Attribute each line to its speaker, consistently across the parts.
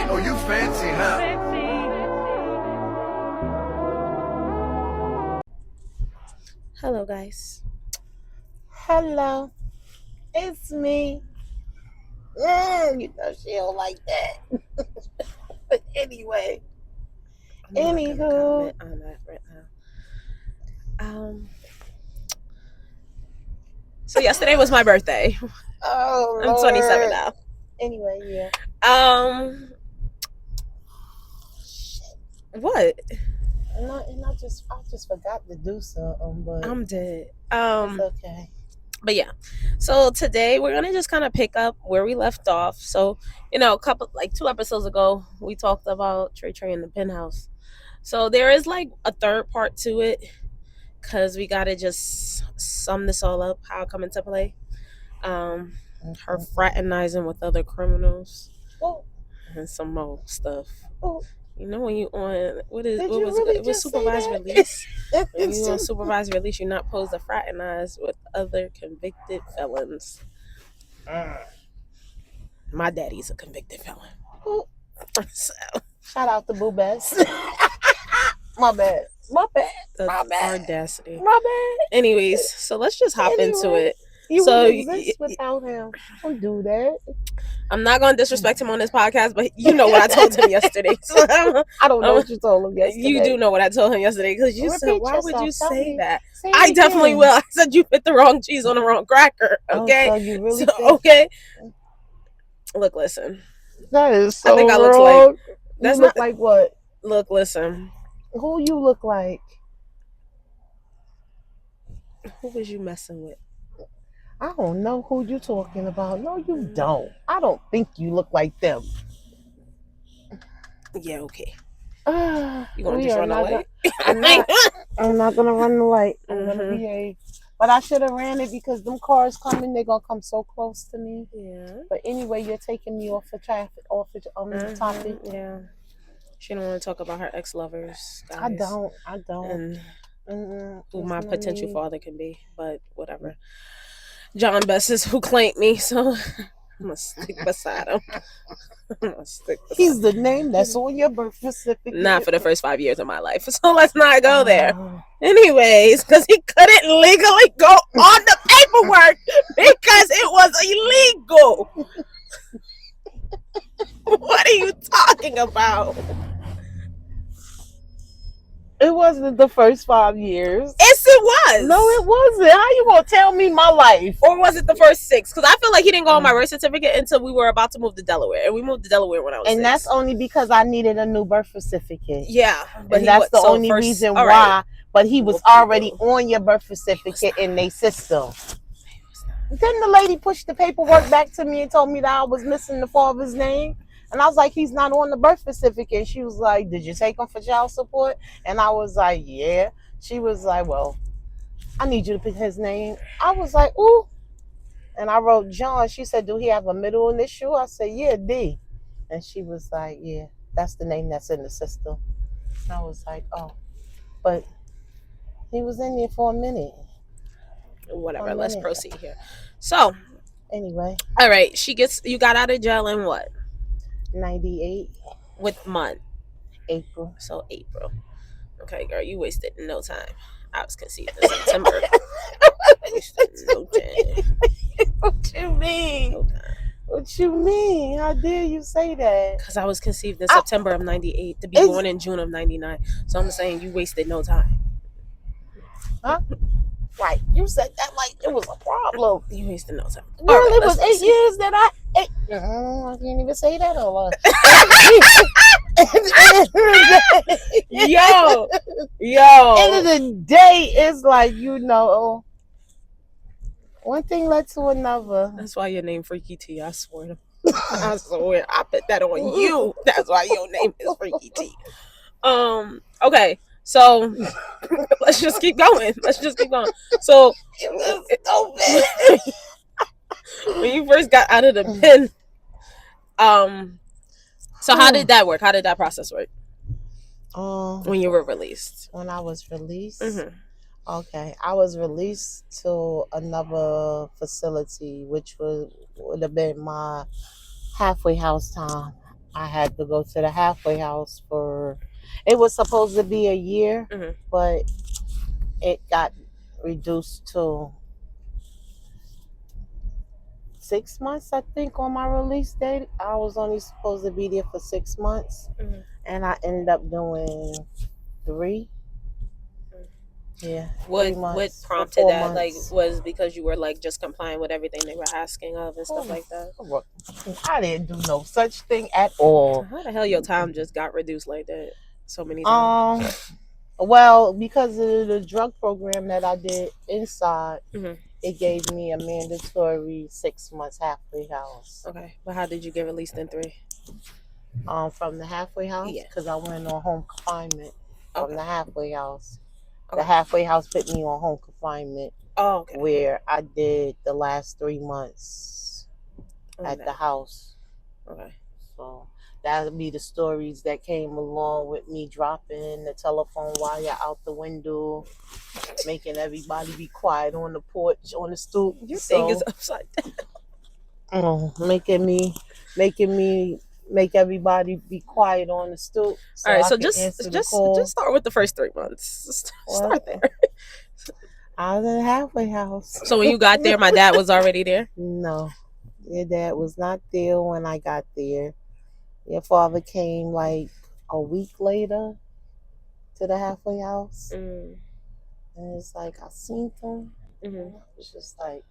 Speaker 1: Oh, you fancy, huh?
Speaker 2: Hello, guys.
Speaker 3: Hello, it's me. You know she don't like that. But anyway,
Speaker 2: I'm not gonna
Speaker 3: anywho,
Speaker 2: comment on that right now. So yesterday was my birthday.
Speaker 3: oh
Speaker 2: I'm 27
Speaker 3: Lord.
Speaker 2: now.
Speaker 3: Anyway, yeah.
Speaker 2: What?
Speaker 3: No, and I just forgot to do something, but
Speaker 2: I'm dead.
Speaker 3: it's okay.
Speaker 2: But yeah. So today we're gonna just kind of pick up where we left off. So a couple 2 episodes ago we talked about Trey in the penthouse. So there is like a third part to it because we gotta just sum this all up. How it come into play. Her fraternizing with other criminals and some more stuff. You know when you on it was supervised release. When you on supervised release, you're not supposed to fraternize with other convicted felons. My daddy's a convicted felon. So
Speaker 3: Shout out to Boo Best. My bad.
Speaker 2: the audacity.
Speaker 3: My bad.
Speaker 2: Anyways, so let's just hop into it.
Speaker 3: You
Speaker 2: So,
Speaker 3: wouldn't exist without him. Don't do that.
Speaker 2: I'm not going to disrespect him on this podcast, but you know what I told him yesterday. So
Speaker 3: I don't know what you told him yesterday.
Speaker 2: You do know what I told him yesterday because you said, "Why would you
Speaker 3: Tell
Speaker 2: say
Speaker 3: me.
Speaker 2: that?"
Speaker 3: Say it
Speaker 2: I definitely
Speaker 3: again.
Speaker 2: will. I said you put the wrong cheese on the wrong cracker. Okay.
Speaker 3: Oh, so you really
Speaker 2: okay. Look, listen.
Speaker 3: That is so
Speaker 2: I think I
Speaker 3: wrong.
Speaker 2: look like.
Speaker 3: You look like what?
Speaker 2: Look, listen.
Speaker 3: Who you look like?
Speaker 2: Who was you messing with?
Speaker 3: I don't know who you talking about. No, you don't. I don't think you look like them.
Speaker 2: Yeah, okay.
Speaker 3: You
Speaker 2: gonna just run away?
Speaker 3: I'm not gonna run the light. I'm gonna behave. But I should have ran it because them cars coming, they're gonna come so close to me.
Speaker 2: Yeah.
Speaker 3: But anyway, you're taking me off the traffic, off the topic.
Speaker 2: Yeah. She don't want to talk about her ex-lovers, guys.
Speaker 3: I don't.
Speaker 2: And who my potential father can be, but whatever. John Best is who claimed me, so I'm gonna stick beside him.
Speaker 3: He's the name that's on your birth certificate.
Speaker 2: Not for the first 5 years of my life, so let's not go there. Anyways, because he couldn't legally go on the paperwork because it was illegal. What are you talking about?
Speaker 3: It wasn't the first 5 years.
Speaker 2: Yes, it was.
Speaker 3: No, it wasn't. How you gonna tell me my life?
Speaker 2: Or was it the first 6? Because I feel like he didn't go on my birth certificate until we were about to move to Delaware, and we moved to Delaware when I was 6.
Speaker 3: And that's only because I needed a new birth certificate.
Speaker 2: Yeah,
Speaker 3: but that's the only reason why. Right. But he was already on your birth certificate in their system. Then the lady pushed the paperwork back to me and told me that I was missing the father's name. And I was like, he's not on the birth certificate. And she was like, did you take him for child support? And I was like, yeah. She was like, well, I need you to put his name. I was like, ooh. And I wrote John. She said, do he have a middle initial? I said, yeah, D. And she was like, yeah, that's the name that's in the system. And I was like, oh. But he was in there for a minute.
Speaker 2: Whatever, let's proceed here. So,
Speaker 3: anyway.
Speaker 2: All right, you got out of jail in what?
Speaker 3: 98.
Speaker 2: With month?
Speaker 3: April.
Speaker 2: So April. Okay, girl, you wasted no time. I was conceived in September. No time.
Speaker 3: What you mean?
Speaker 2: No time.
Speaker 3: What you mean? How dare you say that?
Speaker 2: Because I was conceived in September of 98 to be born in June of 99. So I'm saying you wasted no time.
Speaker 3: Huh? Right. You said that like it was a problem.
Speaker 2: You wasted no time.
Speaker 3: Girl, right, it was 8 years that I can't even say that all. Yo. End of the day, it's like, one thing led to another.
Speaker 2: That's why your name Freaky T. I swear. I swear. I put that on you. That's why your name is Freaky T. Okay. So let's just keep going. So when you first got out of the pen, so how did that work? How did that process work? When you were released?
Speaker 3: When I was released?
Speaker 2: Mm-hmm.
Speaker 3: Okay. I was released to another facility, which would have been my halfway house time. I had to go to the halfway house for. It was supposed to be a year, but it got reduced to 6 months. I think on my release date, I was only supposed to be there for 6 months, and I ended up doing 3. Yeah,
Speaker 2: What
Speaker 3: 3 months for
Speaker 2: prompted
Speaker 3: four
Speaker 2: that? Like,
Speaker 3: months.
Speaker 2: was because you were like just complying with everything they were asking of and stuff like that?
Speaker 3: I didn't do no such thing at all.
Speaker 2: How the hell your time just got reduced like that so many times?
Speaker 3: Well, because of the drug program that I did inside, it gave me a mandatory 6 months halfway house.
Speaker 2: Okay, but how did you get released in 3?
Speaker 3: From the halfway house,
Speaker 2: Yeah,
Speaker 3: because I went on home confinement from
Speaker 2: okay.
Speaker 3: the halfway house.
Speaker 2: Okay.
Speaker 3: The halfway house put me on home confinement.
Speaker 2: Oh, okay.
Speaker 3: Where I did the last 3 months at the house.
Speaker 2: Okay.
Speaker 3: So that would be the stories that came along with me dropping the telephone wire out the window, making everybody be quiet on the porch, on the stoop.
Speaker 2: Your thing is upside down.
Speaker 3: Making me make everybody be quiet on the stoop.
Speaker 2: So all right, so just start with the first 3 months. Start there.
Speaker 3: I was in the halfway house.
Speaker 2: So when you got there, my dad was already there?
Speaker 3: No, your dad was not there when I got there. Your father came like a week later to the halfway house. And it's like, I seen him. It was just like,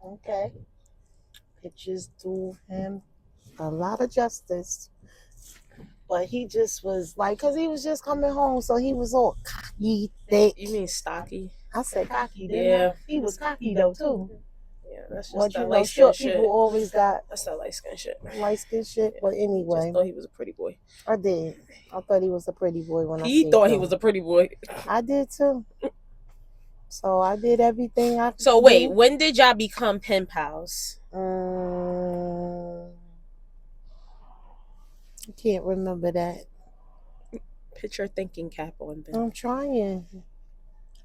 Speaker 3: okay. Pictures do him a lot of justice. But he just was like, because he was just coming home, so he was all cocky, thick.
Speaker 2: You mean stocky?
Speaker 3: I said cocky, yeah. He was cocky, though, too.
Speaker 2: Yeah, that's just that
Speaker 3: light skin shit. People always got...
Speaker 2: That's that light skin shit.
Speaker 3: Light skin shit, but anyway.
Speaker 2: I just thought he was a pretty boy.
Speaker 3: I did. I thought he was a pretty boy when
Speaker 2: he thought he was a pretty boy.
Speaker 3: I did, too. So I did everything I could.
Speaker 2: So wait, when did y'all become pen pals?
Speaker 3: I can't remember that.
Speaker 2: Put your thinking cap on, Ben.
Speaker 3: I'm trying.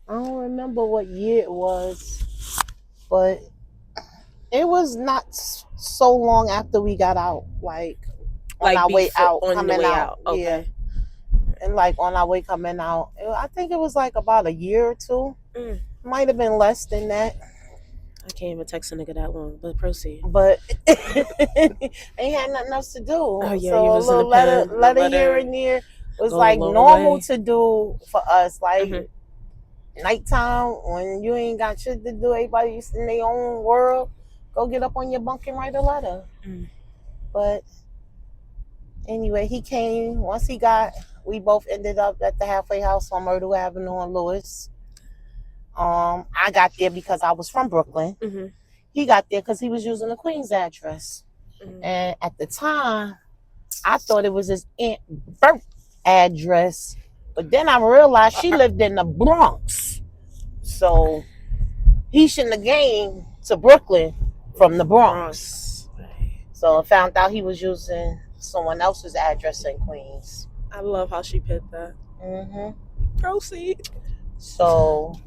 Speaker 3: I don't remember what year it was, but it was not so long after we got out. Like on our way out, coming out.
Speaker 2: Okay.
Speaker 3: Yeah. And like on our way coming out, I think it was like about a year or 2. Might have been less than that.
Speaker 2: I can't even text a nigga that long, but proceed.
Speaker 3: But ain't had nothing else to do.
Speaker 2: Oh, yeah,
Speaker 3: so a little letter here and there was like normal to do for us. Like nighttime when you ain't got shit to do, everybody's in their own world, go get up on your bunk and write a letter. But anyway, he came. Once we both ended up at the halfway house on Myrtle Avenue on Lewis. I got there because I was from Brooklyn. He got there because he was using the Queens address. And at the time, I thought it was his Aunt Bert address. But then I realized she lived in the Bronx. So he shouldn't have came to Brooklyn from the Bronx. So I found out he was using someone else's address in Queens.
Speaker 2: I love how she picked that. Proceed.
Speaker 3: So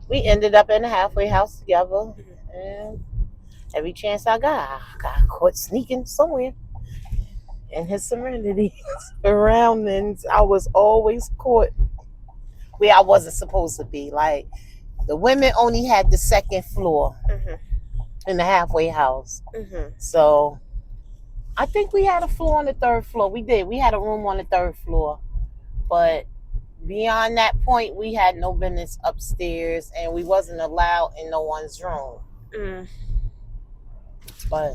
Speaker 3: we ended up in the halfway house together. And every chance I got caught sneaking somewhere. In his serenity surroundings, I was always caught where I wasn't supposed to be. Like, the women only had the second floor in the halfway house. So I think we had a floor on the third floor. We did. We had a room on the third floor. But beyond that point, we had no business upstairs, and we wasn't allowed in no one's room. But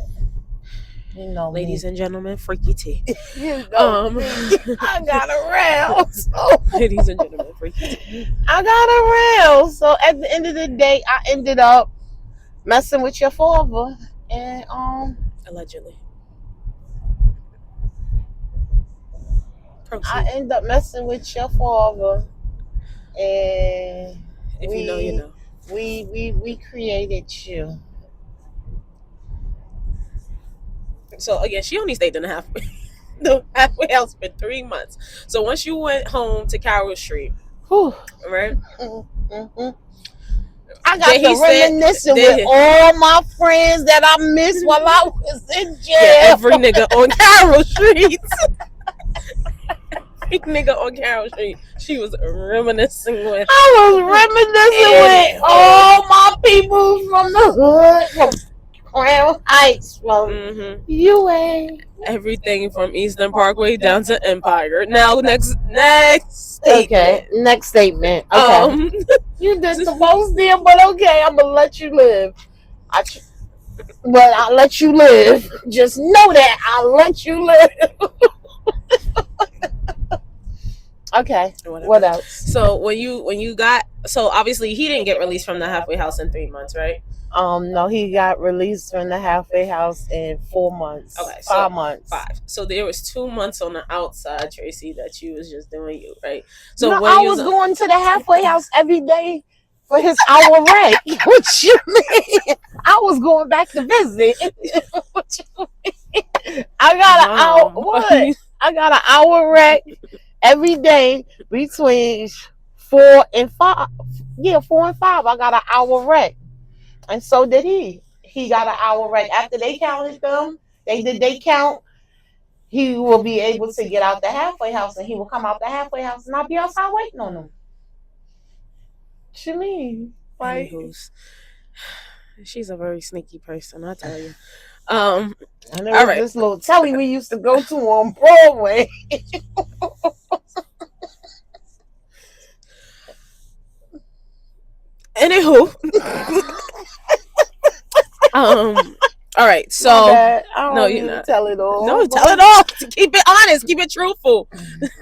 Speaker 3: you know,
Speaker 2: ladies and gentlemen, freaky tea.
Speaker 3: I got around. So.
Speaker 2: Ladies and gentlemen, freaky tea.
Speaker 3: I got around. So at the end of the day, I ended up messing with your father, and
Speaker 2: allegedly.
Speaker 3: I ended up messing with your father, and
Speaker 2: if you know, you know.
Speaker 3: We created you.
Speaker 2: So again, she only stayed in the halfway house for 3 months. So once you went home to Carroll Street, right?
Speaker 3: I got
Speaker 2: Then
Speaker 3: to
Speaker 2: he said,
Speaker 3: reminiscing with
Speaker 2: then,
Speaker 3: all my friends that I missed while I was in
Speaker 2: yeah,
Speaker 3: jail.
Speaker 2: every nigga on Carroll Street. Every nigga on Carroll Street. She was reminiscing with.
Speaker 3: I was reminiscing with
Speaker 2: Anywho.
Speaker 3: all my people from the hood, from Crown Heights, from
Speaker 2: Mm-hmm.
Speaker 3: UA.
Speaker 2: Everything from Eastern Parkway down to Empire. Now, next
Speaker 3: Okay,
Speaker 2: statement.
Speaker 3: next statement. Okay.
Speaker 2: Um,
Speaker 3: You did the most there, but okay, I'm gonna let you live. But I'll let you live. Just know that I'll let you live. Okay. What
Speaker 2: whatever.
Speaker 3: else?
Speaker 2: So when you got, so obviously he didn't get released from the halfway house in 3 months, right?
Speaker 3: No, he got released from the halfway house in 4 months.
Speaker 2: Okay, so
Speaker 3: 5 months.
Speaker 2: 5. So there was 2 months on the outside, Tracy, that you was just doing you, right? So
Speaker 3: No,
Speaker 2: when
Speaker 3: I
Speaker 2: you
Speaker 3: was
Speaker 2: was
Speaker 3: going to the halfway house every day for his hour rent. What you mean? I was going back to visit. What you mean? I got an hour.
Speaker 2: mom,
Speaker 3: What? I got an hour rent every day between 4 and 5. Yeah, 4 and 5. I got an hour rent, and so did he. He got an hour rent. After they counted them, they count. He will be able to get out the halfway house, and he will come out the halfway house, and I'll be outside waiting on him. What you mean? Like,
Speaker 2: anywho's, she's a very sneaky person, I tell you. Um,
Speaker 3: and there
Speaker 2: all
Speaker 3: was
Speaker 2: right.
Speaker 3: this little telly we used to go to on Broadway.
Speaker 2: Anywho, all right. So
Speaker 3: My bad. I don't
Speaker 2: no,
Speaker 3: need
Speaker 2: you're
Speaker 3: to
Speaker 2: not.
Speaker 3: tell it all.
Speaker 2: No,
Speaker 3: but
Speaker 2: tell it all. Keep it honest. Keep it truthful.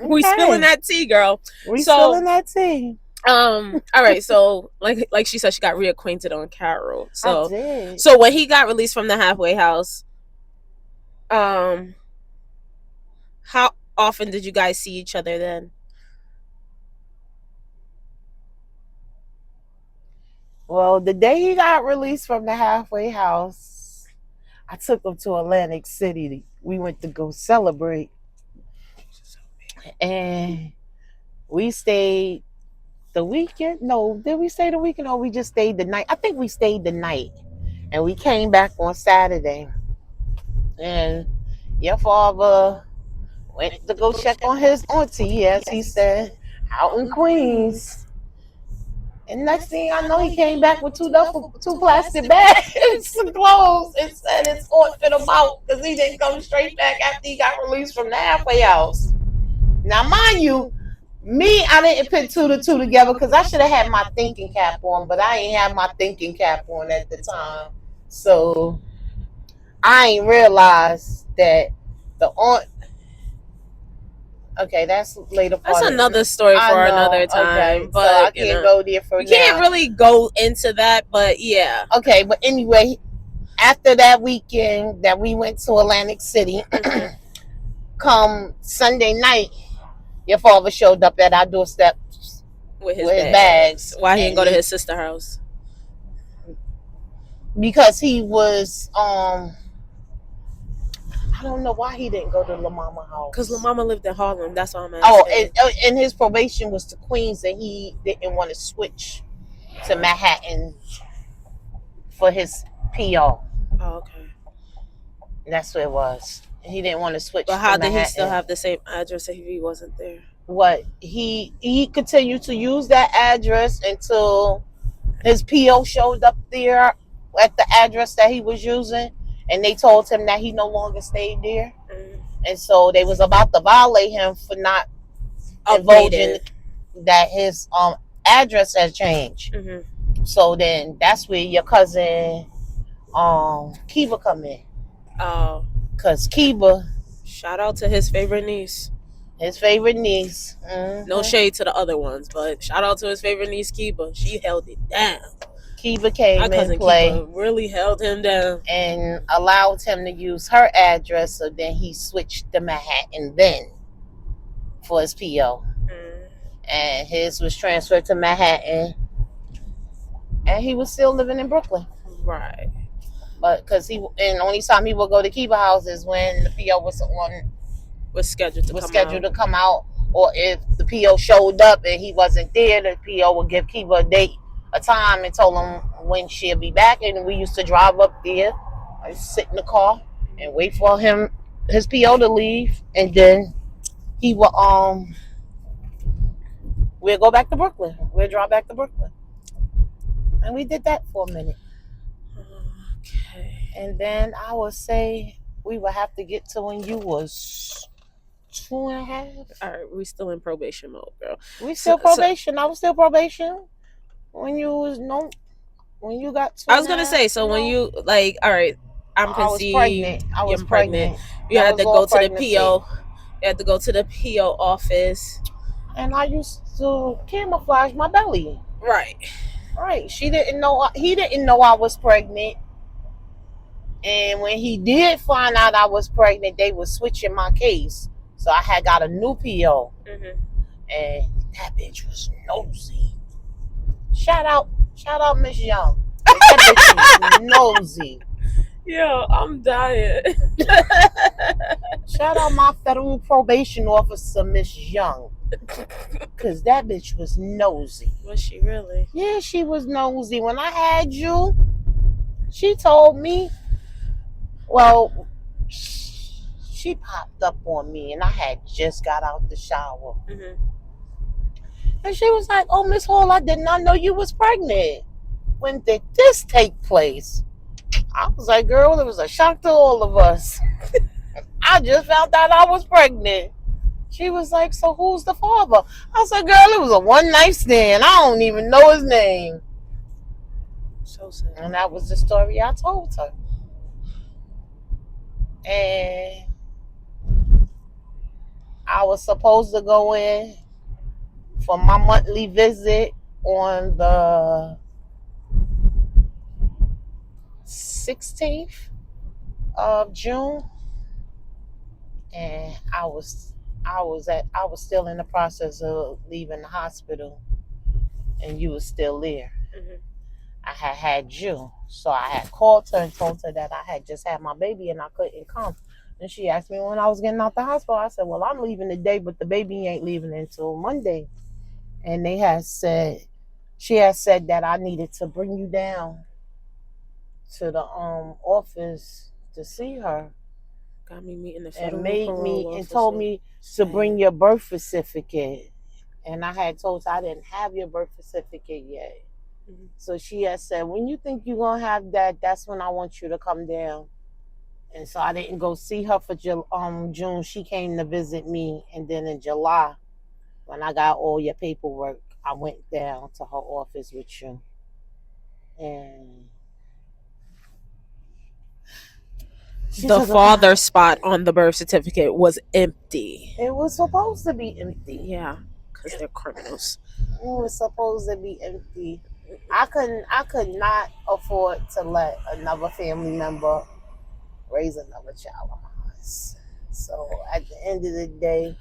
Speaker 2: We spilling
Speaker 3: okay.
Speaker 2: that tea, girl.
Speaker 3: We
Speaker 2: So,
Speaker 3: spilling that tea.
Speaker 2: all right. So, like she said, she got reacquainted on Carol.
Speaker 3: I
Speaker 2: So,
Speaker 3: did.
Speaker 2: so when he got released from the halfway house, um, how often did you guys see each other then?
Speaker 3: Well, the day he got released from the halfway house, I took him to Atlantic City. We went to go celebrate. And we stayed the weekend. No, did we stay the weekend or we just stayed the night? I think we stayed the night. And we came back on Saturday. And your father went to go check on his auntie, as he said, out in Queens. And next thing I know, he came back with two plastic bags of clothes and said his aunt fit him out because he didn't come straight back after he got released from the halfway house. Now, mind you, me, I didn't put two to two together because I should have had my thinking cap on, but I ain't have my thinking cap on at the time. So I ain't realized that the aunt. Okay, that's later part.
Speaker 2: That's another story for another time.
Speaker 3: Okay,
Speaker 2: but
Speaker 3: so I can't go there for
Speaker 2: we
Speaker 3: now.
Speaker 2: can't really go into that, but yeah.
Speaker 3: Okay, but anyway, after that weekend that we went to Atlantic City, come Sunday night, your father showed up at our doorstep
Speaker 2: with his bags. Why he didn't go to his sister's house?
Speaker 3: Because he was I don't know why he didn't go to La Mama house.
Speaker 2: Because La Mama lived in Harlem. That's why I'm asking.
Speaker 3: Oh, and his probation was to Queens, and he didn't want to switch to Manhattan for his PO.
Speaker 2: Oh, okay.
Speaker 3: That's what it was. He didn't want to switch.
Speaker 2: But how did he still have the same address if he wasn't there?
Speaker 3: What he continued to use that address until his PO showed up there at the address that he was using, and they told him that he no longer stayed there. And so they was about to violate him for not divulging that his address has changed. So then that's where your cousin Kiva come in.
Speaker 2: Oh,
Speaker 3: because Kiva,
Speaker 2: shout out to his favorite niece.
Speaker 3: His favorite niece.
Speaker 2: No shade to the other ones, but shout out to his favorite niece, Kiva. She held it down.
Speaker 3: Kiva came in play.
Speaker 2: Kiva really held him down
Speaker 3: and allowed him to use her address. So then he switched to Manhattan then for his PO, and his was transferred to Manhattan, and he was still living in Brooklyn.
Speaker 2: Right.
Speaker 3: But because and only time he would go to Kiva house is when the PO was scheduled to come out, or if the PO showed up and he wasn't there, the PO would give Kiva a time and told him when she'll be back, and we used to drive up there. I used to sit in the car and wait for him, his PO to leave, and then he will we'll go back to Brooklyn. We'll drive back to Brooklyn, and we did that for a minute.
Speaker 2: Okay.
Speaker 3: And then I would say we would have to get to when you was 2.5.
Speaker 2: All right, we still in probation mode, girl.
Speaker 3: We still probation. I was still probation when you was when you got 2.5.
Speaker 2: I was gonna say, so when you like, all right, I'm conceived.
Speaker 3: I was
Speaker 2: You're
Speaker 3: pregnant.
Speaker 2: You
Speaker 3: That
Speaker 2: had
Speaker 3: was
Speaker 2: to
Speaker 3: all
Speaker 2: go to the
Speaker 3: pregnancy.
Speaker 2: PO. You had to go to the PO office.
Speaker 3: And I used to camouflage my belly.
Speaker 2: Right.
Speaker 3: Right. She didn't know. He didn't know I was pregnant. And when he did find out I was pregnant, they was switching my case. So I had got a new PO.
Speaker 2: Mm-hmm.
Speaker 3: And that bitch was nosy. Shout out Miss Young. That bitch was nosy.
Speaker 2: Yo, I'm dying.
Speaker 3: Shout out my federal probation officer, Miss Young. Because that bitch was nosy.
Speaker 2: Was she really?
Speaker 3: Yeah, she was nosy. When I had you, she told me, well, she popped up on me, and I had just got out the shower.
Speaker 2: Mm-hmm.
Speaker 3: And she was like, oh, Miss Hall, I did not know you was pregnant. When did this take place? I was like, girl, it was a shock to all of us. I just found out I was pregnant. She was like, so who's the father? I said, girl, it was a one night stand. I don't even know his name.
Speaker 2: So sad.
Speaker 3: And that was the story I told her. And I was supposed to go in for my monthly visit on the 16th of June. And I was still in the process of leaving the hospital, and you was still there.
Speaker 2: Mm-hmm.
Speaker 3: I had you, so I had called her and told her that I had just had my baby and I couldn't come. And she asked me when I was getting out the hospital. I said, well, I'm leaving today, but the baby ain't leaving until Monday. And she had said that I needed to bring you down to the office to see her.
Speaker 2: Got me meeting the
Speaker 3: And
Speaker 2: federal
Speaker 3: told me to bring your birth certificate. And I had told her I didn't have your birth certificate yet. Mm-hmm. So she had said, when you think you're going to have that, that's when I want you to come down. And so I didn't go see her for June. She came to visit me. And then in July, when I got all your paperwork, I went down to her office with you. And
Speaker 2: the father spot on the birth certificate was empty.
Speaker 3: It was supposed to be empty.
Speaker 2: Yeah, because they're criminals.
Speaker 3: It was supposed to be empty. I could not afford to let another family member raise another child of mine. So at the end of the day,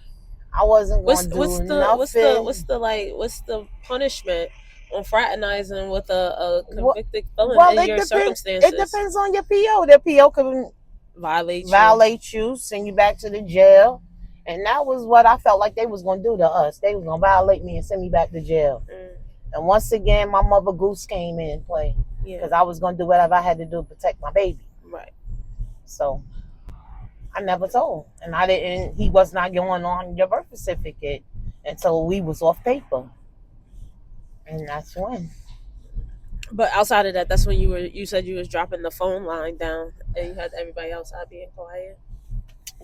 Speaker 3: I wasn't going to do nothing.
Speaker 2: What's the punishment on fraternizing with a convicted felon in your circumstances?
Speaker 3: It depends on your PO. Their PO can violate you, send you back to the jail. And that was what I felt like they was going to do to us. They was going to violate me and send me back to jail. Mm. And once again, my mother goose came in play. Because I was going to do whatever I had to do to protect my baby.
Speaker 2: Right.
Speaker 3: So I never told. And he was not going on your birth certificate until we was off paper. And that's when.
Speaker 2: But outside of that, that's when you said you was dropping the phone line down and you had everybody else out being quiet.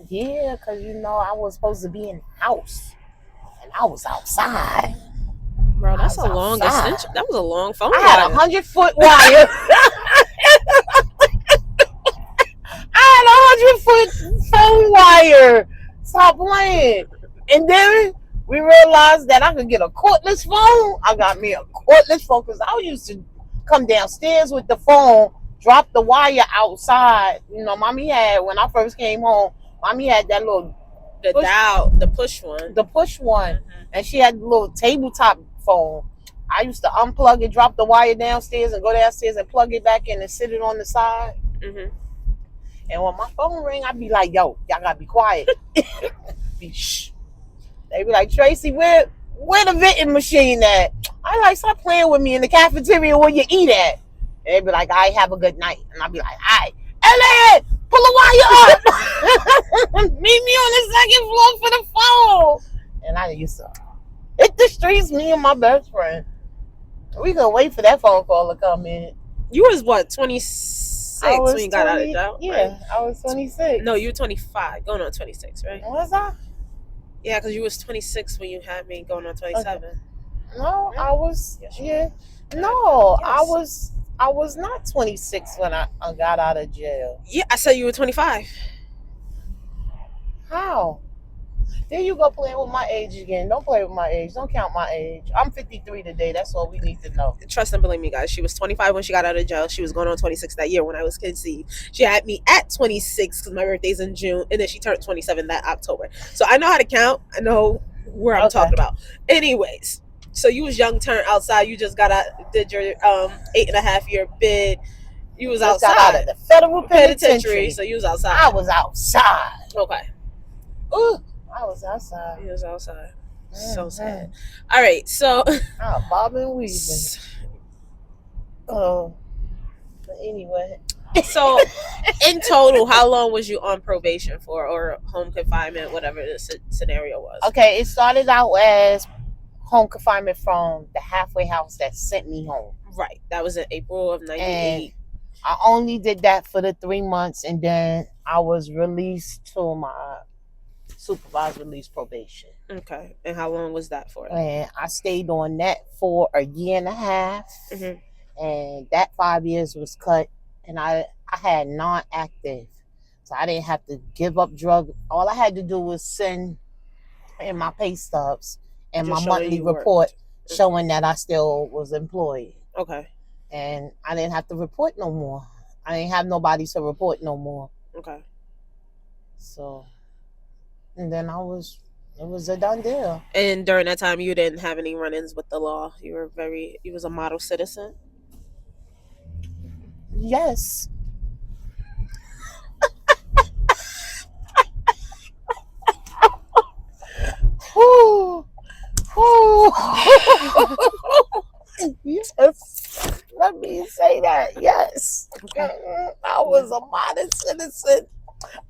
Speaker 3: Yeah, because I was supposed to be in the house. And I was outside.
Speaker 2: Bro, that's a long extension. That was a long phone wire.
Speaker 3: I had 100-foot wire. I had 100-foot phone wire. Stop playing. And then we realized that I could get a cordless phone. I got me a cordless phone because I used to come downstairs with the phone, drop the wire outside. Mommy had, when I first came home, Mommy had that little
Speaker 2: the push one.
Speaker 3: The push one. Mm-hmm. And she had the little tabletop phone. I used to unplug it, drop the wire downstairs, and go downstairs and plug it back in and sit it on the side. Mm-hmm. And when my phone ring, I'd be like, yo, y'all gotta be quiet. Shh. They be like, Tracy, where where the vending machine at? I like, stop playing with me in the cafeteria where you eat at. And they'd be like, I have a good night. And I'd be like, all right, Elliot, pull the wire up. Meet me on the second floor for the phone. And I used to hit the streets, me and my best friend. We could wait for that phone call to come in.
Speaker 2: You was what, 26 when you got out of jail?
Speaker 3: Yeah,
Speaker 2: right?
Speaker 3: I was 26.
Speaker 2: No, you were 25, going on 26, right?
Speaker 3: Was I?
Speaker 2: Yeah, because you was 26 when you had me, going on 27. Okay.
Speaker 3: No, I was.
Speaker 2: Yes,
Speaker 3: yeah. No,
Speaker 2: yes.
Speaker 3: I was not 26 when I got out of jail.
Speaker 2: Yeah, I said you were 25.
Speaker 3: How? There you go playing with my age again. Don't play with my age. Don't count my age. I'm 53 today. That's all we need to know.
Speaker 2: Trust and believe me, guys. She was 25 when she got out of jail. She was going on 26 that year when I was conceived. She had me at 26 because my birthday's in June, and then she turned 27 that October. So I know how to count. I know where I'm talking about. Anyways, so you was young, turned outside. You just got out, did your 8.5-year bid. You was
Speaker 3: Just
Speaker 2: outside.
Speaker 3: got out of the federal penitentiary.
Speaker 2: So you was outside.
Speaker 3: I was outside.
Speaker 2: Okay.
Speaker 3: Ooh, I was outside.
Speaker 2: You was outside. So sad. All right, so
Speaker 3: bobbing and weaving. Oh, but anyway.
Speaker 2: So, in total, how long was you on probation for, or home confinement, whatever the scenario was?
Speaker 3: Okay, it started out as home confinement from the halfway house that sent me home.
Speaker 2: Right, that was in April of '98.
Speaker 3: And I only did that for the 3 months, and then I was released to my supervised release probation.
Speaker 2: Okay, and how long was that for?
Speaker 3: And I stayed on that for a year and a half, and that 5 years was cut, and I had non-active, so I didn't have to give up drug. All I had to do was send in my pay stubs and my monthly report showing that I still was employed.
Speaker 2: Okay.
Speaker 3: And I didn't have to report no more. I didn't have nobody to report no more.
Speaker 2: Okay.
Speaker 3: So, and then it was a done deal.
Speaker 2: And during that time, you didn't have any run-ins with the law. You was a model citizen.
Speaker 3: Yes. Ooh. Ooh. Yes. Let me say that. Yes. Okay. I was a modest citizen.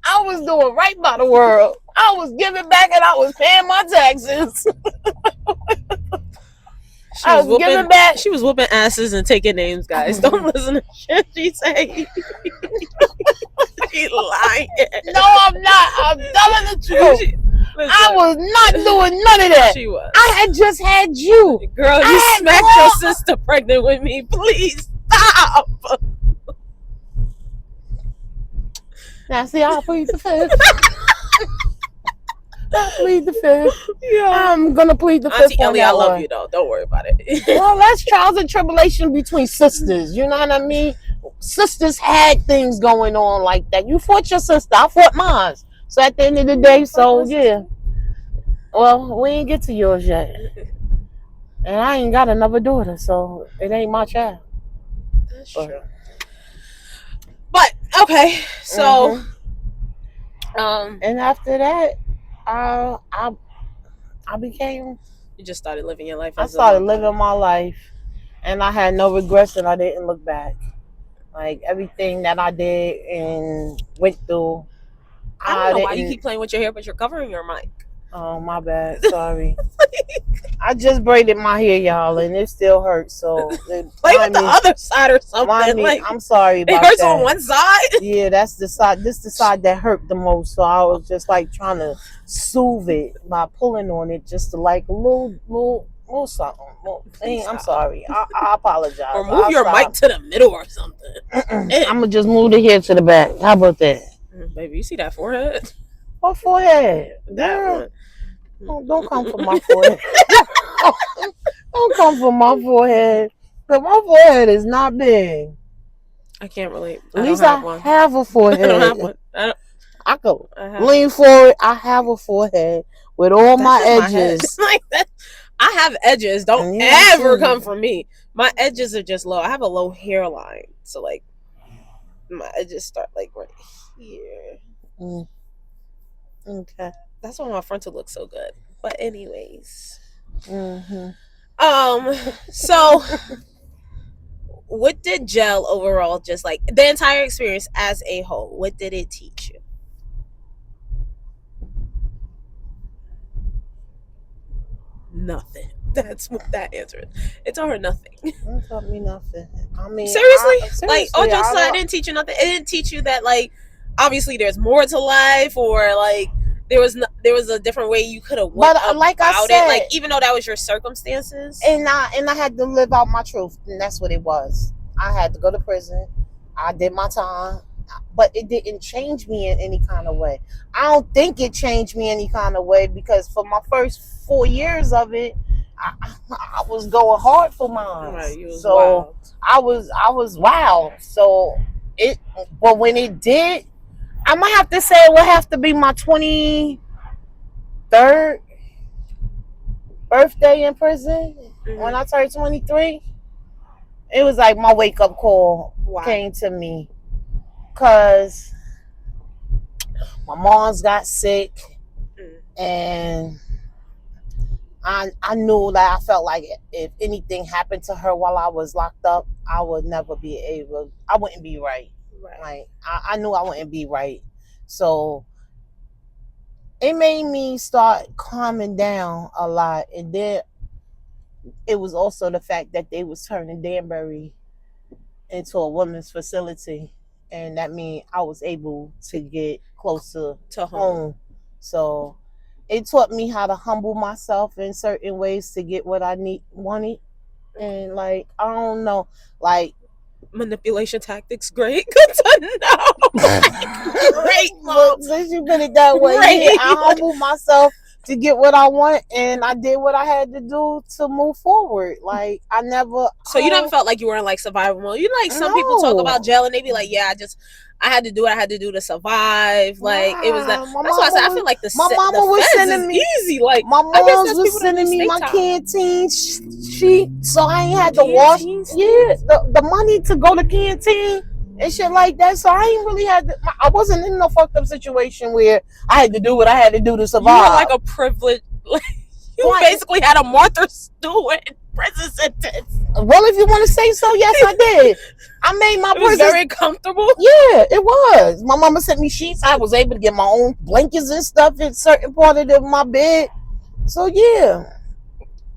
Speaker 3: I was doing right by the world. I was giving back and I was paying my taxes. I was giving back.
Speaker 2: She was whooping asses and taking names, guys. Don't listen to shit she say. She lying.
Speaker 3: No, I'm not. I'm telling the truth. I was not doing none of that.
Speaker 2: She was.
Speaker 3: I had just had you.
Speaker 2: Girl, you smacked your sister pregnant with me. Please stop.
Speaker 3: Now, see, I'll plead the fifth. I'll plead the fifth. Yeah. I'm going to plead the fifth.
Speaker 2: Auntie Ellie, I love you, though. Don't worry about it.
Speaker 3: Well, that's trials and tribulation between sisters. You know what I mean? Sisters had things going on like that. You fought your sister. I fought mine. So at the end of the day, so yeah. Well, we ain't get to yours yet. And I ain't got another daughter, so it ain't my child.
Speaker 2: That's true. But, okay, so.
Speaker 3: And after that, I became.
Speaker 2: You just started living your life.
Speaker 3: I started living my life. And I had no regrets, and I didn't look back. Like, everything that I did and went through.
Speaker 2: I don't know why you keep playing with your hair, but you're covering your mic.
Speaker 3: Oh, my bad. Sorry. I just braided my hair, y'all, and it still hurts. So
Speaker 2: play with the other side or something.
Speaker 3: I'm sorry about that.
Speaker 2: It hurts on one side?
Speaker 3: Yeah, that's the side. This is the side that hurt the most. So I was just like trying to soothe it by pulling on it, just to like a little something. I'm sorry. I apologize.
Speaker 2: Or move your mic to the middle or something.
Speaker 3: I'm gonna just move the hair to the back. How about that?
Speaker 2: Baby, you see that forehead?
Speaker 3: What forehead?
Speaker 2: That
Speaker 3: one. Don't come for my forehead. Don't come for my forehead. Because my forehead is not big.
Speaker 2: I can't relate.
Speaker 3: At least I have a forehead.
Speaker 2: I don't have one.
Speaker 3: I could lean forward. I have a forehead with all my edges.
Speaker 2: Like that. I have edges. Don't ever come for me. My edges are just low. I have a low hairline. So, like, my edges start, like, right here.
Speaker 3: Okay.
Speaker 2: That's why my frontal looks so good. But anyways.
Speaker 3: Mm-hmm.
Speaker 2: Um, so what did jail overall, just like the entire experience as a whole, what did it teach you? Nothing. That's what that answer is. It taught her nothing.
Speaker 3: It taught me nothing. I mean,
Speaker 2: Seriously? Like, all
Speaker 3: seriously,
Speaker 2: jokes
Speaker 3: I
Speaker 2: aside, it
Speaker 3: don't.
Speaker 2: didn't teach you nothing. It didn't teach you that, like, obviously there's more to life, or like there was a different way you could have went
Speaker 3: But like I
Speaker 2: about it. Like,
Speaker 3: said,
Speaker 2: even though that was your circumstances.
Speaker 3: and I had to live out my truth, and that's what it was. I had to go to prison. I did my time, but it didn't change me in any kind of way. I don't think it changed me any kind of way because for my first 4 years of it, I was going hard for mine.
Speaker 2: Right, you was
Speaker 3: So
Speaker 2: wild.
Speaker 3: I was wild. So it, but when it did, I might have to say it would have to be my 23rd birthday in prison when I turned 23. It was like my wake up call came to me because my mom's got sick, and I knew that I felt like if anything happened to her while I was locked up, I would never be able. I wouldn't be right. Like I knew I wouldn't be right. So it made me start calming down a lot, and then it was also the fact that they was turning Danbury into a women's facility, and that means I was able to get closer to home. So it taught me how to humble myself in certain ways to get what I wanted. And like, I don't know, like,
Speaker 2: manipulation tactics, great. Good to know. Great, mom.
Speaker 3: Since you put it that way, yeah, I humbled myself to get what I want, and I did what I had to do to move forward. Like, I never.
Speaker 2: So you never felt like you were in like survival mode. You know, like some people talk about jail and they be like, "Yeah, I had to do what I had to do to survive." Like, it was that. That's why I said I feel like
Speaker 3: my mama was sending me
Speaker 2: easy. Like,
Speaker 3: my mom was sending me my canteen sheet, so I ain't had to wash. Yeah, the money to go to canteen and shit like that. So I ain't really had to. I wasn't in no fucked up situation where I had to do what I had to do to survive.
Speaker 2: You were like a privileged. Like, you basically had a Martha Stewart prison sentence.
Speaker 3: Well, if you want to say so, yes, I did. I made my prison
Speaker 2: very comfortable.
Speaker 3: Yeah, it was. My mama sent me sheets. I was able to get my own blankets and stuff in certain part of my bed. So yeah,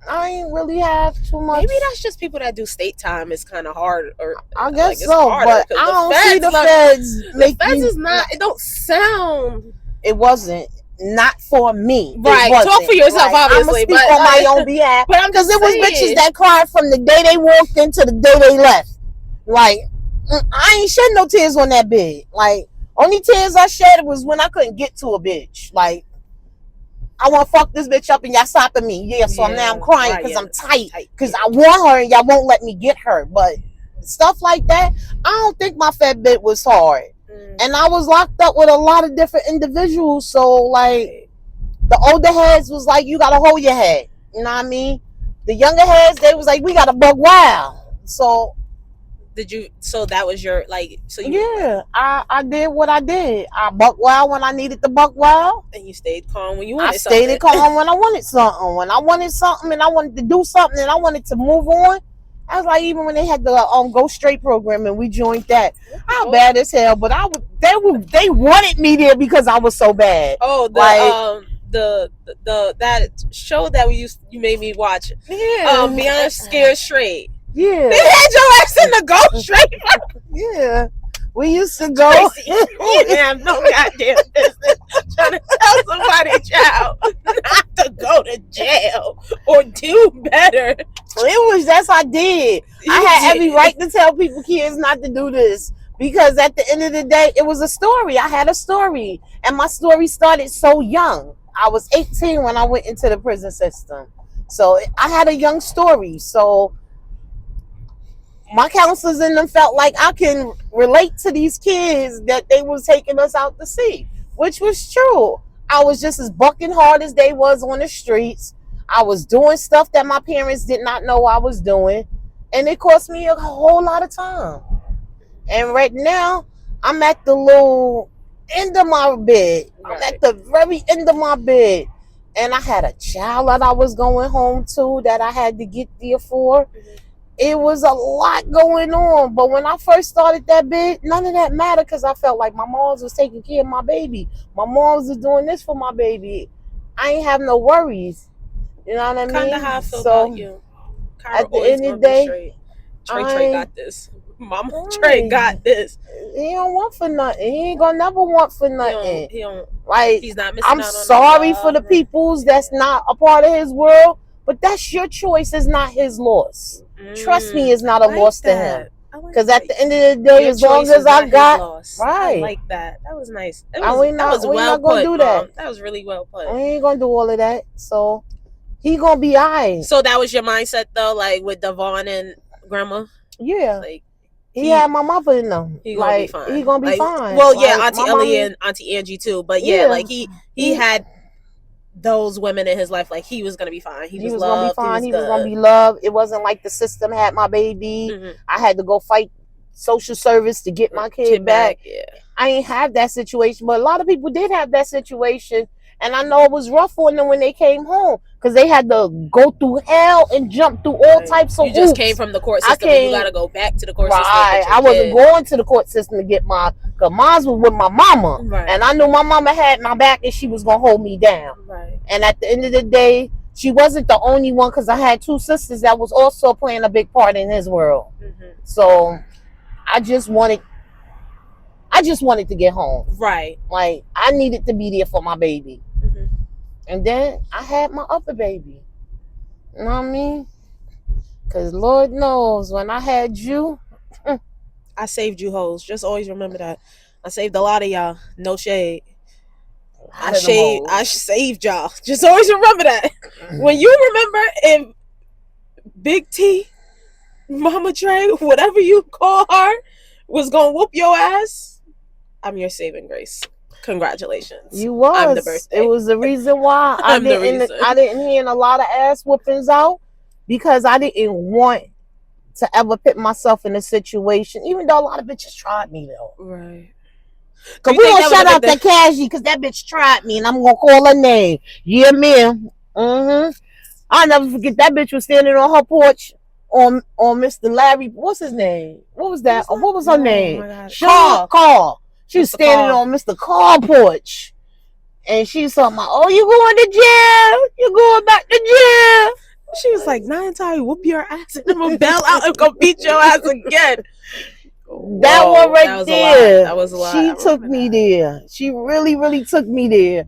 Speaker 3: I ain't really have too much.
Speaker 2: Maybe that's just people that do state time. It's kind of hard, or
Speaker 3: I guess like so. But I don't see the feds.
Speaker 2: The feds is not. It don't sound.
Speaker 3: It wasn't. Not for me.
Speaker 2: Right. Talk for yourself, like, obviously.
Speaker 3: I'm going to speak on my own behalf. But because it was bitches that cried from the day they walked in to the day they left. Like, I ain't shed no tears on that bed. Like, only tears I shed was when I couldn't get to a bitch. Like, I want to fuck this bitch up and y'all stopping me. Yeah, so now I'm crying because I'm tight. Because I want her and y'all won't let me get her. But stuff like that, I don't think my fat bit was hard. And I was locked up with a lot of different individuals. So, like, the older heads was like, you got to hold your head. You know what I mean? The younger heads, they was like, we got to buck wild. So,
Speaker 2: so that was your, like, so you.
Speaker 3: Yeah, I did what I did. I buck wild when I needed to buck wild.
Speaker 2: And you stayed calm when you wanted something.
Speaker 3: I stayed calm when I wanted something. When I wanted something and I wanted to do something and I wanted to move on. I was like, even when they had the Go Straight program and we joined that, how bad as hell. But they wanted me there because I was so bad.
Speaker 2: Oh, the that show that you made me watch.
Speaker 3: Yeah.
Speaker 2: Beyond Scared Straight.
Speaker 3: Yeah.
Speaker 2: They had your ass in the Go Straight.
Speaker 3: Yeah. We used to go.
Speaker 2: You didn't have no goddamn business trying to tell somebody, child, not to go to jail or do better.
Speaker 3: That's what I did. I had every right to tell kids not to do this. Because at the end of the day, it was a story. I had a story. And my story started so young. I was 18 when I went into the prison system. So I had a young story. So my counselors in them felt like I can relate to these kids that they was taking us out to see, which was true. I was just as bucking hard as they was on the streets. I was doing stuff that my parents did not know I was doing, and it cost me a whole lot of time. And right now, I'm at the little end of my bed. I'm at the very end of my bed. and I had a child that I was going home to that I had to get there for. It was a lot going on. But when I first started that bit, none of that mattered because I felt like my mom was taking care of my baby. My mom was doing this for my baby. I ain't have no worries. You know what I
Speaker 2: Kind of
Speaker 3: mean?
Speaker 2: how I feel about
Speaker 3: So
Speaker 2: you. Kyra
Speaker 3: at the
Speaker 2: always
Speaker 3: end of
Speaker 2: gonna
Speaker 3: the
Speaker 2: be
Speaker 3: day,
Speaker 2: straight. Trey
Speaker 3: I
Speaker 2: got this. Mama Trey
Speaker 3: right.
Speaker 2: got this.
Speaker 3: He don't want for nothing. He ain't gonna never want for
Speaker 2: He don't.
Speaker 3: nothing.
Speaker 2: He don't.
Speaker 3: Like,
Speaker 2: He's not missing
Speaker 3: I'm
Speaker 2: out on no
Speaker 3: sorry for
Speaker 2: love.
Speaker 3: the peoples that's not a part of his world, but that's your choice. It's not his loss. Trust me, it's
Speaker 2: I
Speaker 3: not a
Speaker 2: like
Speaker 3: loss to him.
Speaker 2: that. I like
Speaker 3: Because at
Speaker 2: that.
Speaker 3: the end of the day,
Speaker 2: Your
Speaker 3: as long
Speaker 2: choice
Speaker 3: as
Speaker 2: is
Speaker 3: I
Speaker 2: not his
Speaker 3: got
Speaker 2: loss. I
Speaker 3: right,
Speaker 2: like that. That was nice. It
Speaker 3: and
Speaker 2: was that was
Speaker 3: we
Speaker 2: well
Speaker 3: not gonna
Speaker 2: put,
Speaker 3: do that.
Speaker 2: Mom. That was really well put.
Speaker 3: We ain't gonna do all of that. So he gonna be alright.
Speaker 2: So that was your mindset though, like with Devon and Grandma.
Speaker 3: Yeah.
Speaker 2: Like
Speaker 3: He had my mother in them.
Speaker 2: he gonna be
Speaker 3: Like,
Speaker 2: fine.
Speaker 3: he gonna be
Speaker 2: Like,
Speaker 3: fine.
Speaker 2: well, yeah,
Speaker 3: Like,
Speaker 2: Auntie
Speaker 3: my
Speaker 2: Ellie
Speaker 3: mommy,
Speaker 2: and Auntie Angie too. But yeah,
Speaker 3: yeah.
Speaker 2: like he had those women in his life. Like he was gonna be fine. He was
Speaker 3: gonna be
Speaker 2: loved. He
Speaker 3: fine.
Speaker 2: was
Speaker 3: He was gonna
Speaker 2: good.
Speaker 3: be loved. It wasn't like the system had my baby. I had to go fight social service to get my kid back.
Speaker 2: Yeah.
Speaker 3: I ain't have that situation, but a lot of people did have that situation. And I know it was rough on them when they came home because they had to go through hell and jump through all types of
Speaker 2: You just
Speaker 3: hoops.
Speaker 2: came from the court system and you got to go back to the court system.
Speaker 3: Right. I wasn't going to the court system to get my, because mine was with my mama.
Speaker 2: Right.
Speaker 3: And I knew my mama had my back and she was going to hold me down.
Speaker 2: Right.
Speaker 3: And at the end of the day, she wasn't the only one because I had two sisters that was also playing a big part in his world. So I just wanted to get home.
Speaker 2: Right.
Speaker 3: Like, I needed to be there for my baby. And then I had my other baby. You know what I mean? Because Lord knows when I had you,
Speaker 2: I saved you hoes. Just always remember that. I saved a lot of y'all. No shade. I saved y'all. Just always remember that. When you remember if Big T, Mama Tra, whatever you call her, was gonna whoop your ass, I'm your saving grace. Congratulations.
Speaker 3: You was.
Speaker 2: I'm the birthday.
Speaker 3: It was the reason why I didn't hear a lot of ass whoopings out because I didn't want to ever put myself in a situation, even though a lot of bitches tried me though.
Speaker 2: Right.
Speaker 3: Cause we gonna shout out that Cassie because that bitch tried me and I'm gonna call her name. Yeah, ma'am. I'll never forget that bitch was standing on her porch on Mr. Larry. What's his name? What was that? What was her name? Carl. She was standing on Mr. Carl porch. And she's talking about, oh, you going to jail? You going back to jail?
Speaker 2: She was like, nah, until I whoop your ass and I'm gonna bail out and go beat your ass again.
Speaker 3: That one right there.
Speaker 2: That was a lot.
Speaker 3: She took me there. She really, really took me there.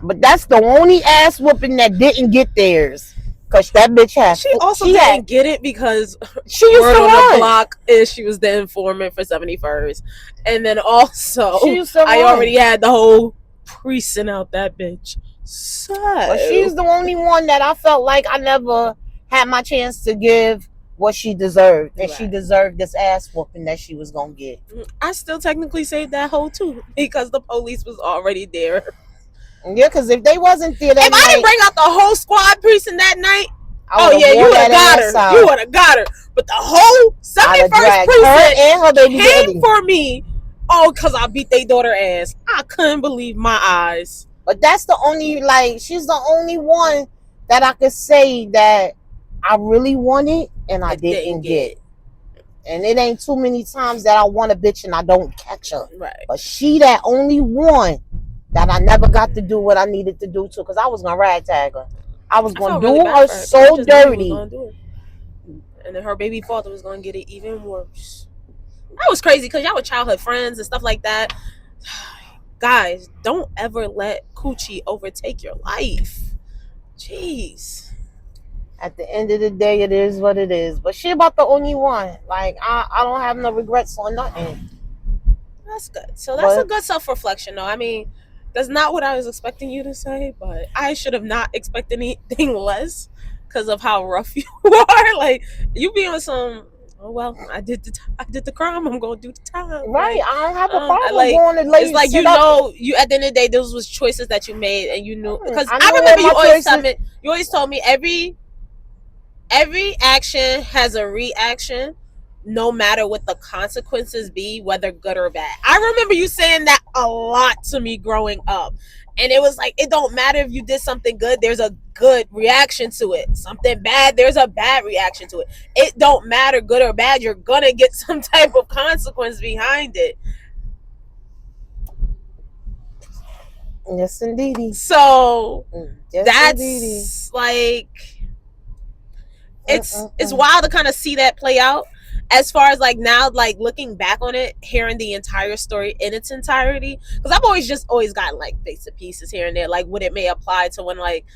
Speaker 3: But that's the only ass whooping that didn't get theirs. Because that bitch had.
Speaker 2: She also didn't get it because
Speaker 3: she used
Speaker 2: word
Speaker 3: to
Speaker 2: on
Speaker 3: run.
Speaker 2: The block is she was the informant for 71st. And then also, I already had the whole precinct out that bitch. So.
Speaker 3: But she's the only one that I felt like I never had my chance to give what she deserved. And she deserved this ass whooping that she was going to get.
Speaker 2: I still technically saved that hoe too because the police was already there.
Speaker 3: Yeah, because if they wasn't there that
Speaker 2: night, I didn't bring out the whole squad precinct that night, you would have got her. You would have got her. But the whole 71st precinct
Speaker 3: and her baby
Speaker 2: came for me. Oh, because I beat their daughter ass. I couldn't believe my eyes.
Speaker 3: But that's the only, she's the only one that I could say that I really wanted and I didn't get. And it ain't too many times that I want a bitch and I don't catch her.
Speaker 2: Right.
Speaker 3: But she that only one that I never got to do what I needed to do to because I was going to ragtag her. I was going to do her so dirty.
Speaker 2: And then her baby father was going to get it even worse. That was crazy because y'all were childhood friends and stuff like that. Guys, don't ever let coochie overtake your life. Jeez.
Speaker 3: At the end of the day, it is what it is. But she about the only one. Like, I don't have no regrets on nothing.
Speaker 2: That's good. So that's a good self-reflection, though. I mean, that's not what I was expecting you to say, but I should have not expected anything less because of how rough you are. Like, you be on some, oh, well, I did the crime. I'm going to do the time.
Speaker 3: Right.
Speaker 2: Like,
Speaker 3: I don't have a problem going to lay.
Speaker 2: It's like, you know, you at the end of the day, those was choices that you made and you knew. Because I remember you always told me every action has a reaction, no matter what the consequences be, whether good or bad. I remember you saying that a lot to me growing up. And it was like, it don't matter if you did something good, there's a good reaction to it. Something bad, there's a bad reaction to it. It don't matter, good or bad, you're gonna get some type of consequence behind it.
Speaker 3: Yes, indeedy.
Speaker 2: So
Speaker 3: yes,
Speaker 2: that's
Speaker 3: indeedy.
Speaker 2: like, it's wild to kind of see that play out. As far as like now, like looking back on it, hearing the entire story in its entirety, because I've always gotten like bits and pieces here and there, like what it may apply to when, like,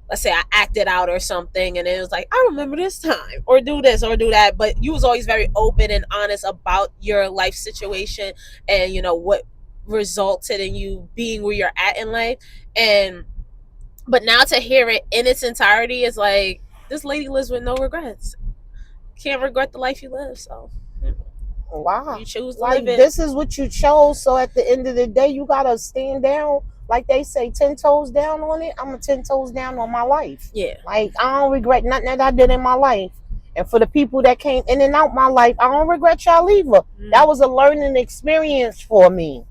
Speaker 2: let's say I acted out or something, and it was like, I remember this time, or do this or do that. But you was always very open and honest about your life situation, and what resulted in you being where you're at in life. And but now to hear it in its entirety is like, this lady lives with no regrets. Can't regret the life you live. So
Speaker 3: wow,
Speaker 2: you choose to
Speaker 3: like
Speaker 2: live it.
Speaker 3: this is what you chose. So at the end of the day, you gotta stand down. Like they say, 10 toes down on it. I'm 10 toes down on my life.
Speaker 2: Yeah.
Speaker 3: Like I don't regret nothing that I did in my life. And for the people that came in and out my life, I don't regret y'all either. That was a learning experience for me.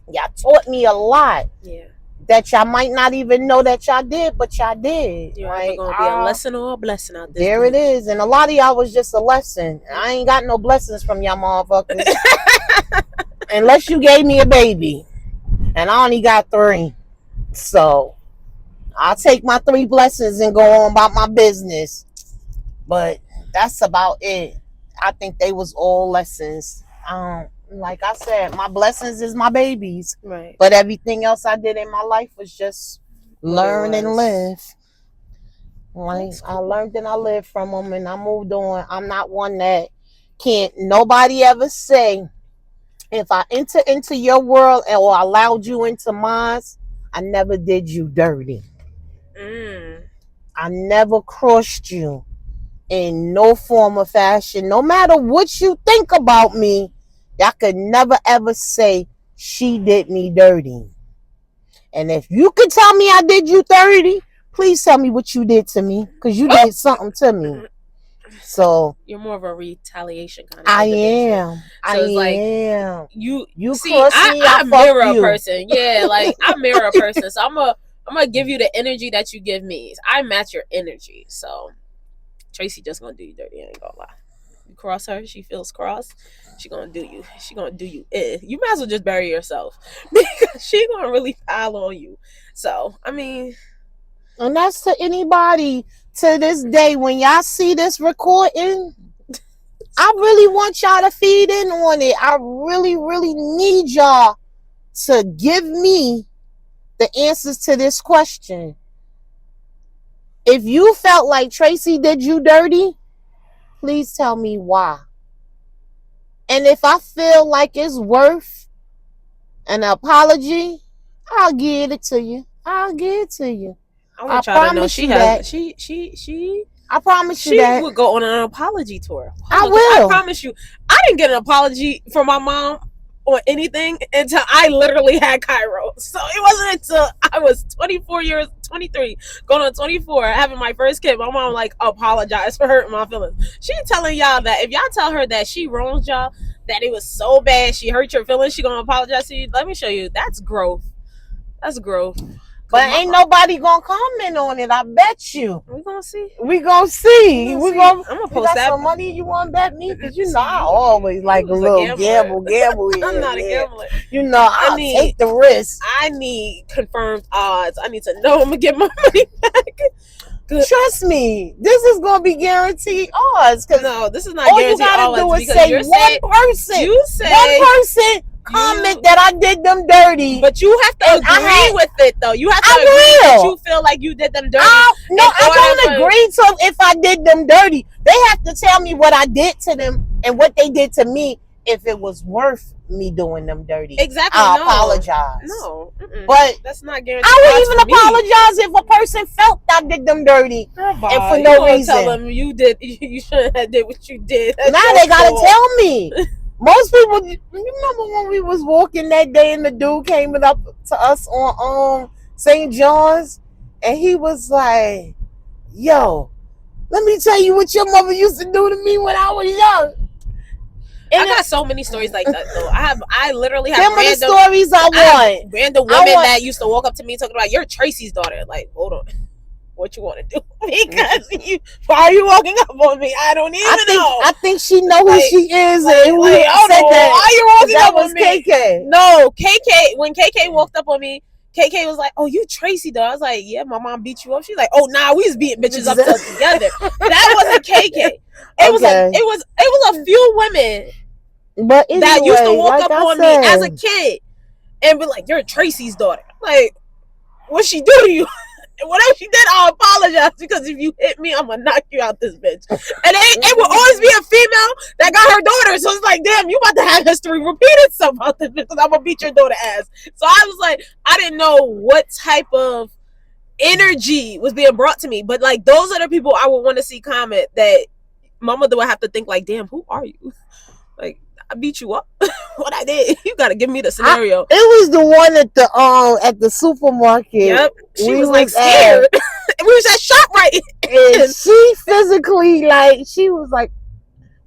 Speaker 3: Y'all taught me a lot.
Speaker 2: Yeah.
Speaker 3: That y'all might not even know that y'all did, but y'all did.
Speaker 2: You're either gonna be a lesson or a blessing out there.
Speaker 3: There it is. And a lot of y'all was just a lesson. I ain't got no blessings from y'all motherfuckers. Unless you gave me a baby. And I only got 3. So I'll take my 3 blessings and go on about my business. But that's about it. I think they was all lessons. Like I said, my blessings is my babies.
Speaker 2: Right.
Speaker 3: But everything else I did in my life was just learn and live. Like cool. I learned and I lived from them, and I moved on. I'm not one that can't nobody ever say, if I enter into your world or allowed you into mine, I never did you dirty. I never crossed you in no form or fashion. No matter what you think about me, y'all could never ever say she did me dirty. And if you could tell me I did you dirty, please tell me what you did to me, because you did something to me. So
Speaker 2: you're more of a retaliation kind of
Speaker 3: I
Speaker 2: individual.
Speaker 3: am. So I
Speaker 2: it's like
Speaker 3: am.
Speaker 2: You see,
Speaker 3: cross me,
Speaker 2: I mirror a
Speaker 3: you.
Speaker 2: person. Yeah, like I mirror a person. So I'm gonna give you the energy that you give me. I match your energy. So Tracy just gonna do you dirty. I ain't gonna lie. You cross her, she feels crossed. She gonna do you. She gonna do you. You might as well just bury yourself, because she gonna really pile on you. So I mean,
Speaker 3: and that's to anybody to this day. When y'all see this recording, I really want y'all to feed in on it. I really, really need y'all to give me the answers to this question. If you felt like Tracy did you dirty, please tell me why. And if I feel like it's worth an apology, I'll give it to you. I'll give it to you.
Speaker 2: I want y'all to know she has she
Speaker 3: I promise you that
Speaker 2: she would go on an apology tour.
Speaker 3: I will.
Speaker 2: I promise you. I didn't get an apology from my mom or anything until I literally had Cairo. So it wasn't until I was 23, going on 24, having my first kid, my mom like apologized for hurting my feelings. She telling y'all that if y'all tell her that she wronged y'all, that it was so bad, she hurt your feelings, she gonna apologize to you. Let me show you. That's growth. That's growth.
Speaker 3: But ain't nobody gonna comment on it. I bet you.
Speaker 2: We gonna see.
Speaker 3: We gonna see. I'm
Speaker 2: gonna post
Speaker 3: got
Speaker 2: that.
Speaker 3: Some money you want to bet me? Because you know I always like a little gamble.
Speaker 2: I'm not a gambler.
Speaker 3: You know I take the risk.
Speaker 2: I need confirmed odds. I need to know I'm gonna get my money back.
Speaker 3: Trust me, this is gonna be guaranteed odds.
Speaker 2: No, this is not guaranteed odds.
Speaker 3: All you gotta do is say one person.
Speaker 2: You say
Speaker 3: one person. Comment that I did them dirty,
Speaker 2: but you have to agree with it though. You have to agree that you feel like you did them dirty.
Speaker 3: No, I don't agree to if I did them dirty. They have to tell me what I did to them and what they did to me. If it was worth me doing them dirty,
Speaker 2: exactly.
Speaker 3: I apologize.
Speaker 2: No,
Speaker 3: but
Speaker 2: that's not guaranteed.
Speaker 3: I would even apologize if a person felt I did them dirty and for no reason.
Speaker 2: Tell them you did. You shouldn't have did what you did.
Speaker 3: Now they gotta tell me. Most people, you remember when we was walking that day and the dude came up to us on St. John's, and he was like, "Yo, let me tell you what your mother used to do to me when I was young."
Speaker 2: I got so many stories like that though. I literally have
Speaker 3: them random the stories I want.
Speaker 2: Random women that used to walk up to me talking about, you're Tracy's daughter. Like, hold on. What you want to do? Because why are you walking up on me? I don't even know.
Speaker 3: I think she know who she is and who
Speaker 2: said that. Why are you walking up on me?
Speaker 3: KK.
Speaker 2: No, KK. When KK walked up on me, KK was like, "Oh, you Tracy though." I was like, "Yeah, my mom beat you up." She's like, "Oh, nah, we was beating bitches up together." That wasn't KK. It was a few women,
Speaker 3: but anyway,
Speaker 2: that used to walk up on me as a kid and be like, "You're Tracy's daughter." Like, what she do to you? Whatever she did, I'll apologize, because if you hit me, I'm gonna knock you out this bitch. And it will always be a female that got her daughter. So it's like, damn, you about to have history repeat itself out this bitch, because I'm gonna beat your daughter ass. So I was like, I didn't know what type of energy was being brought to me. But like, those are the people I would want to see comment that my mother would have to think like, damn, who are you? Like, I beat you up. What I did? You gotta give me the scenario.
Speaker 3: It was the one at the supermarket.
Speaker 2: Yep. She was like scared. We was at ShopRite.
Speaker 3: And she physically, like, she was like,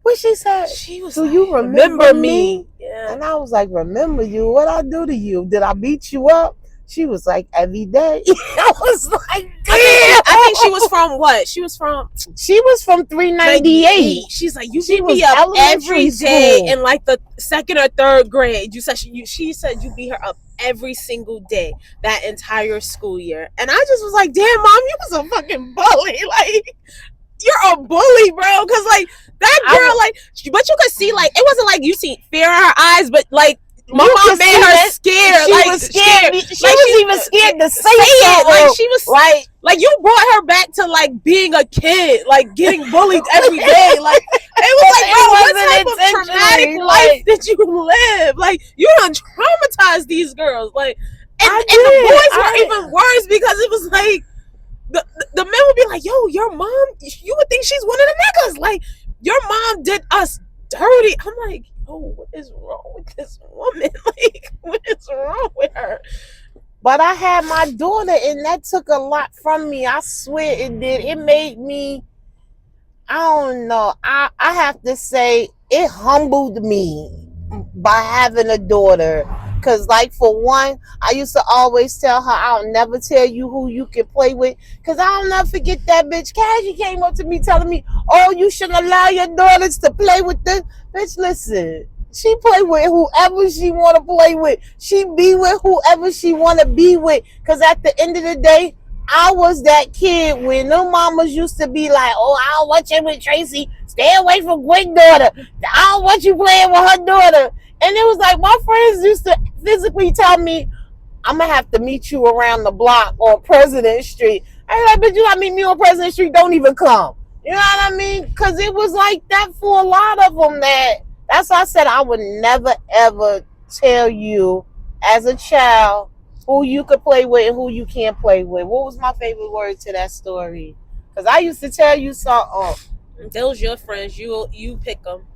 Speaker 3: what she said?
Speaker 2: She was
Speaker 3: do
Speaker 2: like,
Speaker 3: you remember me? Yeah. And I was like, remember you? What I do to you? Did I beat you up? She was like, every day. I was like, damn.
Speaker 2: I think she was from what? She was from
Speaker 3: 398.
Speaker 2: She's like, you beat me up every day in like the second or third grade. You said she said you beat her up every single day that entire school year. And I just was like, damn, mom, you was a fucking bully. Like, you're a bully, bro. Because like that girl, but you could see, like, it wasn't like you see fear in her eyes, but like, my mom made her scared.
Speaker 3: She was scared. She was even scared to say it.
Speaker 2: Like, she was like you brought her back to like being a kid, like getting bullied every day. Like, it was like, bro, what type of traumatic life did you live? Like, you done traumatized these girls. Like, and the boys were even worse, because it was like the men would be like, yo, your mom, you would think she's one of the niggas. Like, your mom did us dirty. I'm like, oh, what is wrong with this woman? Like, what is wrong with her?
Speaker 3: But I had my daughter, and that took a lot from me. I swear it did. It made me, I don't know, I have to say, it humbled me by having a daughter. Because, like, for one, I used to always tell her, I'll never tell you who you can play with. Because I'll never forget that bitch. Cassie came up to me telling me, oh, you shouldn't allow your daughters to play with this. Bitch, listen. She play with whoever she want to play with. She be with whoever she want to be with. Because at the end of the day, I was that kid when them mamas used to be like, oh, I don't want you with Tracy. Stay away from Gwen's daughter. I don't want you playing with her daughter. And it was like, my friends used to physically tell me, I'm going to have to meet you around the block on President Street. I was like, but you got to meet me on President Street, don't even come. You know what I mean? Because it was like that for a lot of them. That's why I said I would never, ever tell you as a child who you could play with and who you can't play with. What was my favorite word to that story? Because I used to tell you something.
Speaker 2: Those your friends. You pick them.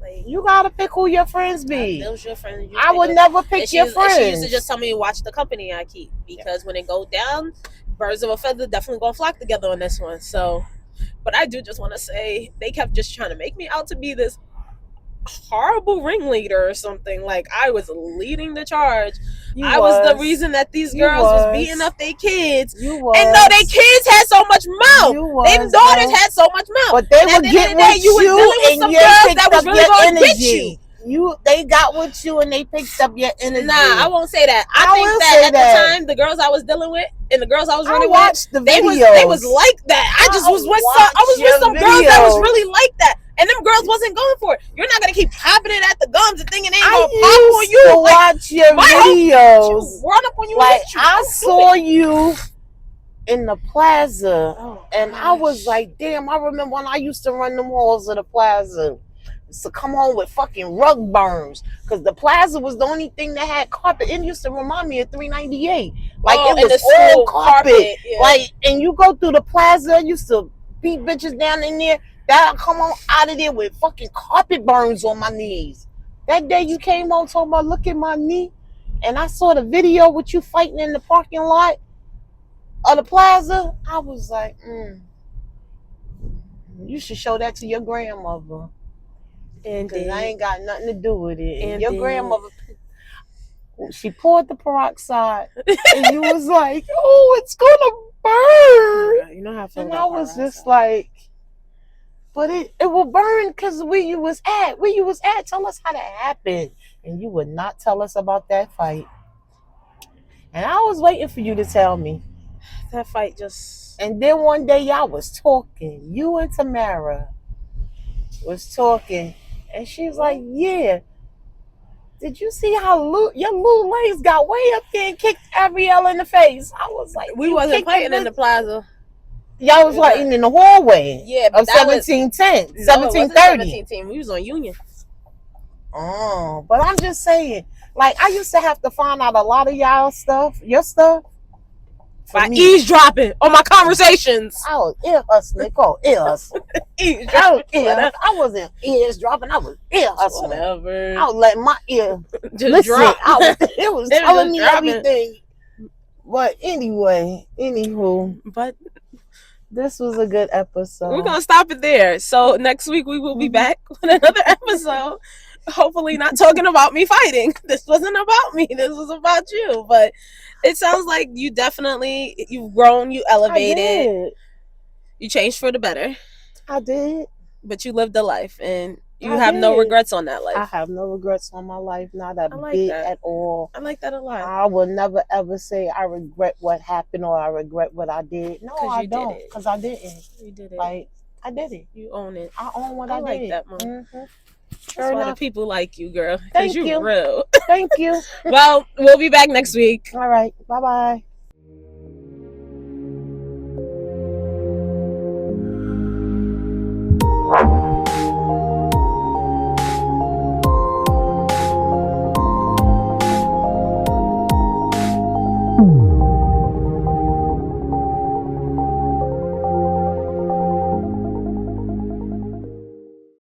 Speaker 3: Like, you gotta pick who your friends be.
Speaker 2: Those your friends.
Speaker 3: I would never pick your friends.
Speaker 2: She used to just tell me, watch the company I keep, because when it go down, birds of a feather definitely gonna flock together on this one. So, but I do just want to say, they kept just trying to make me out to be this horrible ringleader or something. Like, I was leading the charge. I was the reason that these girls was beating up their kids. And no, their kids had so much mouth. Their daughters had so much mouth.
Speaker 3: But they would get with you and you picked up your energy. They got with you and they picked up your energy.
Speaker 2: Nah, I won't say that. I think that at the time, the girls I was dealing with and the girls I was running with, they was like that. I was with some girls that was really like that. And them girls wasn't going for it. You're not gonna keep popping it at the gums and thinking they ain't gonna pop on you.
Speaker 3: I used to watch your videos.
Speaker 2: Run up on you.
Speaker 3: Like, I saw you in the plaza, and I was like, damn. I remember when I used to run them halls of the plaza. To come home with fucking rug burns, because the plaza was the only thing that had carpet. It used to remind me of 398. Like, it was all carpet. Yeah. Like, and you go through the plaza, used to beat bitches down in there. That'll come on out of there with fucking carpet burns on my knees. That day you came on talking about, look at my knee, and I saw the video with you fighting in the parking lot of the plaza. I was like, you should show that to your grandmother. Because I ain't got nothing to do with it. And your
Speaker 2: Indeed.
Speaker 3: grandmother, she poured the peroxide, and you was like, "Oh, it's gonna burn."
Speaker 2: You know how I feel
Speaker 3: and
Speaker 2: about
Speaker 3: I was
Speaker 2: peroxide.
Speaker 3: just like, "But it will burn because where you was at. Tell us how that happened." And you would not tell us about that fight. And I was waiting for you to tell me.
Speaker 2: That fight just.
Speaker 3: And then one day y'all was talking. You and Tamara was talking, and she was like, "Yeah. Did you see how your little legs got way up there and kicked Ariel in the face?" I was like,
Speaker 2: we wasn't fighting in the plaza.
Speaker 3: Y'all was fighting in the hallway.
Speaker 2: Yeah,
Speaker 3: of 1710, 1730.
Speaker 2: 1710. We was on Union.
Speaker 3: Oh, but I'm just saying, like, I used to have to find out a lot of your stuff,
Speaker 2: by eavesdropping on my conversations.
Speaker 3: I was ear hustling. Called ear hustling. I wasn't eavesdropping. I was ear hustling.
Speaker 2: Whatever.
Speaker 3: I was letting my ear
Speaker 2: just
Speaker 3: listen.
Speaker 2: drop.
Speaker 3: It was telling me everything. But anyway, anywho.
Speaker 2: But
Speaker 3: this was a good episode.
Speaker 2: We're gonna stop it there. So next week we will be back with another episode. Hopefully not talking about me fighting. This wasn't about me. This was about you. But it sounds like you've grown, you elevated. You changed for the better.
Speaker 3: I did.
Speaker 2: But you lived a life and you have no regrets on that life.
Speaker 3: I have no regrets on my life, not a bit at all.
Speaker 2: I like that a lot.
Speaker 3: I will never ever say I regret what happened or I regret what I did. No, I don't, because I didn't. You did it. Like, I did it.
Speaker 2: You own it.
Speaker 3: I own what I did.
Speaker 2: I like that, Mom.
Speaker 3: Mm-hmm.
Speaker 2: That's why the people like you, girl. Because you're real.
Speaker 3: Thank you.
Speaker 2: Well, we'll be back next week.
Speaker 3: All right. Bye-bye.